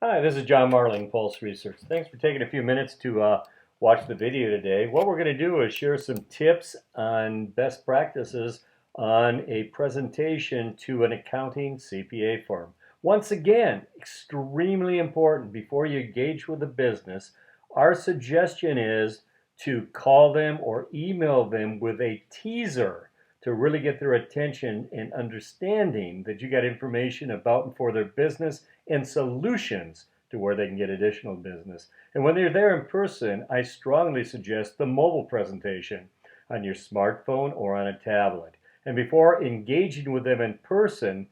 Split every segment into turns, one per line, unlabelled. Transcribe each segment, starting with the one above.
Hi, this is John Marling, Pulse Research. Thanks for taking a few minutes to watch the video today. What we're going to do is share some tips on best practices on a presentation to an accounting CPA firm. Once again, extremely important before you engage with a business, our suggestion is to call them or email them with a teaser to really get their attention and understanding that you got information about and for their business and solutions to where they can get additional business. And when they're there in person, I strongly suggest the mobile presentation on your smartphone or on a tablet. And before engaging with them in person,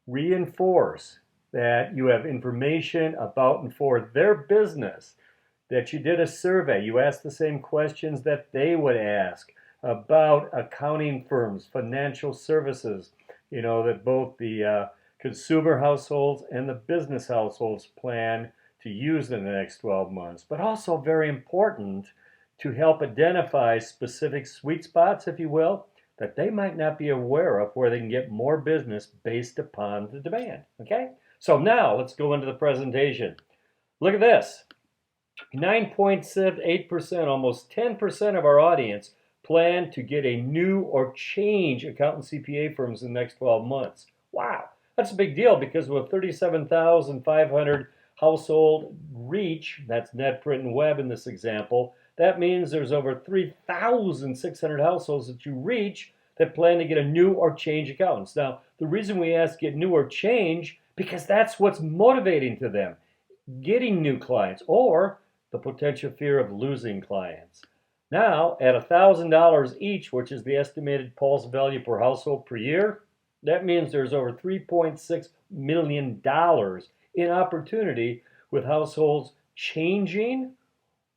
reinforce that you have information about and for their business, that you did a survey, you asked the same questions that they would ask about accounting firms, financial services, that both the consumer households and the business households plan to use in the next 12 months. But also very important to help identify specific sweet spots, if you will, that they might not be aware of where they can get more business based upon the demand. Okay? So now let's go into the presentation. Look at this. 9.78%, almost 10% of our audience plan to get a new or change accountant CPA firms in the next 12 months. Wow, that's a big deal because with 37,500 household reach, that's net, print, and web in this example, that means there's over 3,600 households that you reach that plan to get a new or change accountants. Now, the reason we ask get new or change, because that's what's motivating to them, getting new clients or the potential fear of losing clients. Now, at $1,000 each, which is the estimated Pulse value per household per year, that means there's over $3.6 million in opportunity with households changing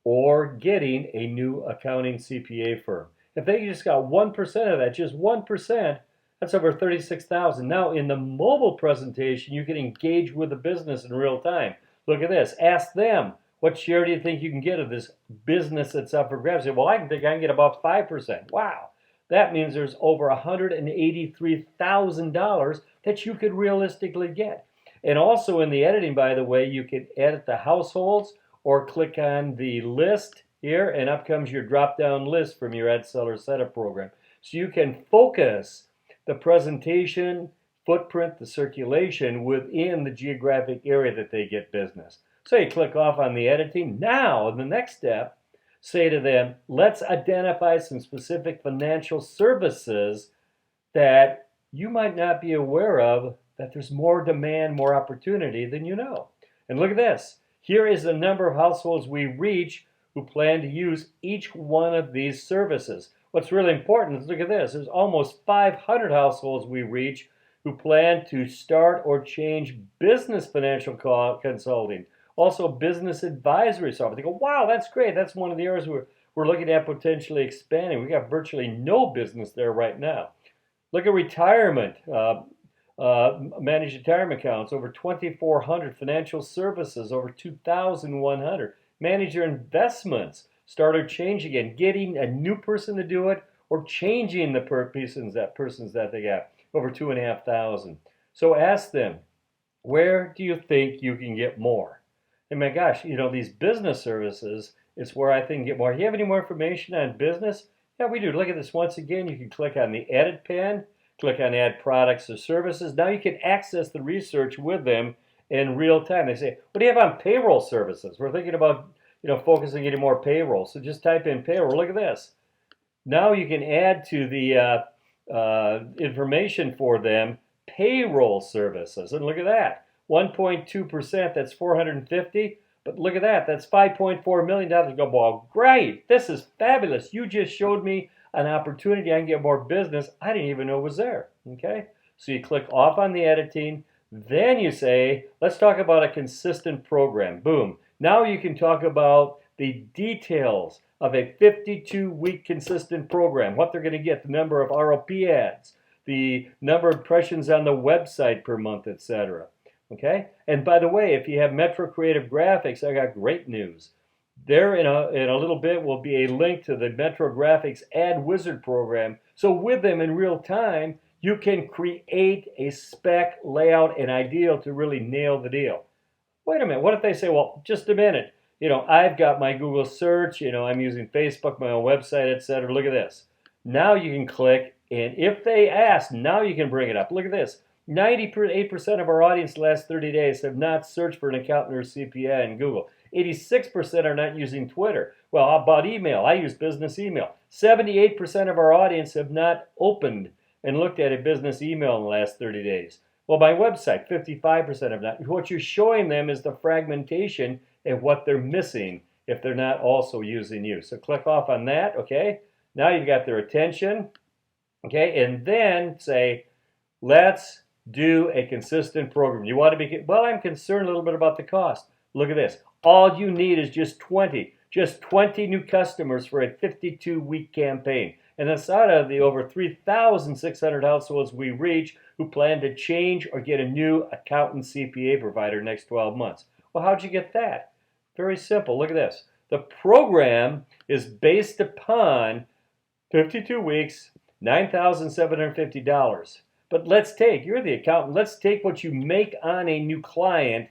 or getting a new accounting CPA firm. If they just got 1% of that, just 1%, that's over 36,000. Now, in the mobile presentation, you can engage with the business in real time. Look at this. Ask them, what share do you think you can get of this business that's up for grabs? Well, I think I can get about 5%. Wow. That means there's over $183,000 that you could realistically get. And also in the editing, by the way, you can edit the households or click on the list here, and up comes your drop-down list from your Ad Seller Setup program. So you can focus the presentation, footprint, the circulation within the geographic area that they get business. So you click off on the editing. Now, in the next step, say to them, let's identify some specific financial services that you might not be aware of, that there's more demand, more opportunity than you know. And look at this. Here is the number of households we reach who plan to use each one of these services. What's really important is look at this. There's almost 500 households we reach who plan to start or change business financial consulting. Also, business advisory software. They go, wow, that's great. That's one of the areas we're looking at potentially expanding. We got virtually no business there right now. Look at retirement, managed retirement accounts, over 2,400. Financial services, over 2,100. Manage your investments, start or change again. Getting a new person to do it or changing the persons that they got, over 2,500. So ask them, where do you think you can get more? And my gosh, these business services is where I think you get more. Do you have any more information on business? Yeah, we do. Look at this once again. You can click on the edit pen, click on add products or services. Now you can access the research with them in real time. They say, what do you have on payroll services? We're thinking about, focusing on getting more payroll. So just type in payroll. Look at this. Now you can add to the information for them payroll services. And look at that. 1.2%, that's 450. But look at that, that's $5.4 million. You go, well, great, this is fabulous. You just showed me an opportunity. I can get more business. I didn't even know it was there. Okay? So you click off on the editing. Then you say, let's talk about a consistent program. Boom. Now you can talk about the details of a 52-week consistent program, what they're going to get, the number of ROP ads, the number of impressions on the website per month, etc. Okay? And by the way, if you have Metro Creative Graphics, I got great news. There in a little bit will be a link to the Metro Graphics Ad Wizard program. So with them in real time, you can create a spec layout and ideal to really nail the deal. Wait a minute, what if they say, well, just a minute, I've got my Google search, I'm using Facebook, my own website, etc. Look at this. Now you can click, and if they ask, now you can bring it up. Look at this. 98% of our audience the last 30 days have not searched for an accountant or CPA in Google. 86% are not using Twitter. Well, how about email? I use business email. 78% of our audience have not opened and looked at a business email in the last 30 days. Well, my website, 55% have not. What you're showing them is the fragmentation and what they're missing if they're not also using you. So click off on that, okay? Now you've got their attention, okay? And then say, let's do a consistent program. You want to be, well, I'm concerned a little bit about the cost. Look at this. All you need is just 20 new customers for a 52-week campaign. And that's out of the over 3,600 households we reach who plan to change or get a new accountant CPA provider next 12 months. Well, how'd you get that? Very simple. Look at this. The program is based upon 52 weeks, $9,750. But you're the accountant, let's take what you make on a new client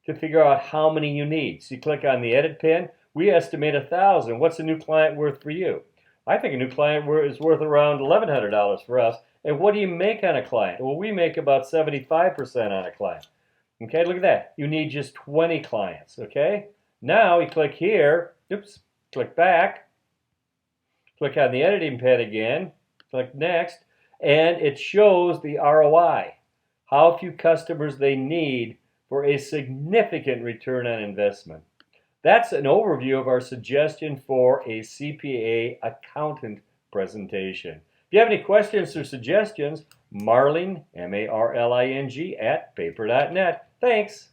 to figure out how many you need. So you click on the edit pin. We estimate 1,000. What's a new client worth for you? I think a new client is worth around $1,100 for us. And what do you make on a client? Well, we make about 75% on a client. Okay, look at that. You need just 20 clients, okay? Now you click here, click back, click on the editing pad again, click next, and it shows the ROI, how few customers they need for a significant return on investment. That's an overview of our suggestion for a CPA accountant presentation. If you have any questions or suggestions, Marling, M-A-R-L-I-N-G, @paper.net. Thanks.